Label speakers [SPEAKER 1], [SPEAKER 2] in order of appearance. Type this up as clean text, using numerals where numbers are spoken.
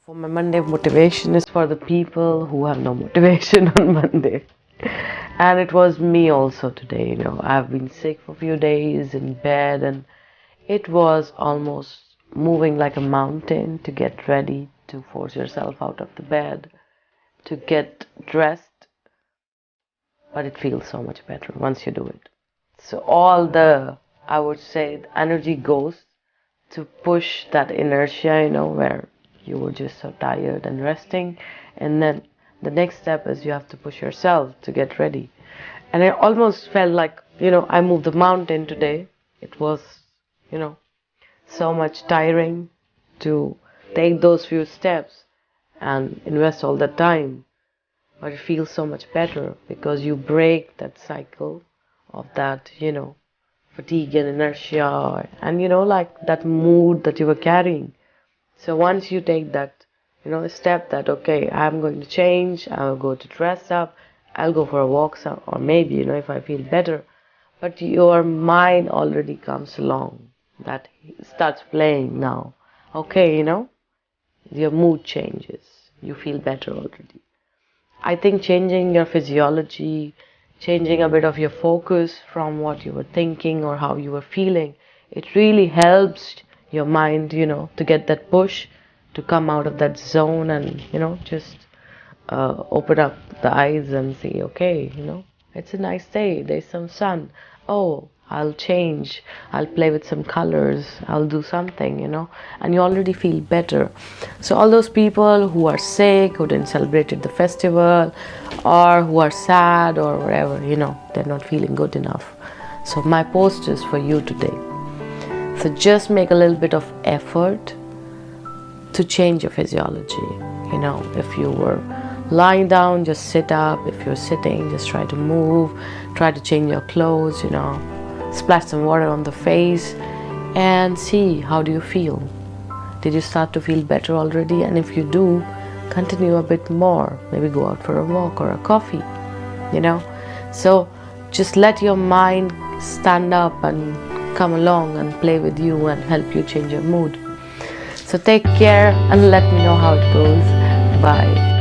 [SPEAKER 1] For my Monday motivation is for the people who have no motivation on Monday. And it was me also today, I've been sick for a few days in bed, and it was almost moving like a mountain to get ready, to force yourself out of the bed, to get dressed. But it feels so much better once you do it. So all I would say, the energy goes to push that inertia, where you were just so tired and resting. And then the next step is you have to push yourself to get ready. And I almost felt like, I moved the mountain today. It was, so much tiring to take those few steps and invest all that time. But it feels so much better because you break that cycle of that, fatigue and inertia, and like that mood that you were carrying. So once you take that step that, okay, I'm going to change, I'll go to dress up, I'll go for a walk, or maybe if I feel better, but your mind already comes along, that starts playing now. Okay, your mood changes, you feel better already. I think changing your physiology, changing a bit of your focus from what you were thinking or how you were feeling, it really helps your mind, to get that push, to come out of that zone and, just open up the eyes and see, okay, it's a nice day, there's some sun. Oh, I'll change, I'll play with some colors, I'll do something, and you already feel better. So all those people who are sick, who didn't celebrate the festival, or who are sad or whatever, they're not feeling good enough. So my post is for you today. So just make a little bit of effort to change your physiology. If you were lying down, just sit up. If you're sitting, just try to move, try to change your clothes, splash some water on the face and see, how do you feel? Did you start to feel better already? And if you do, continue a bit more, maybe go out for a walk or a coffee, so just let your mind stand up and come along and play with you and help you change your mood. So take care and let me know how it goes. Bye.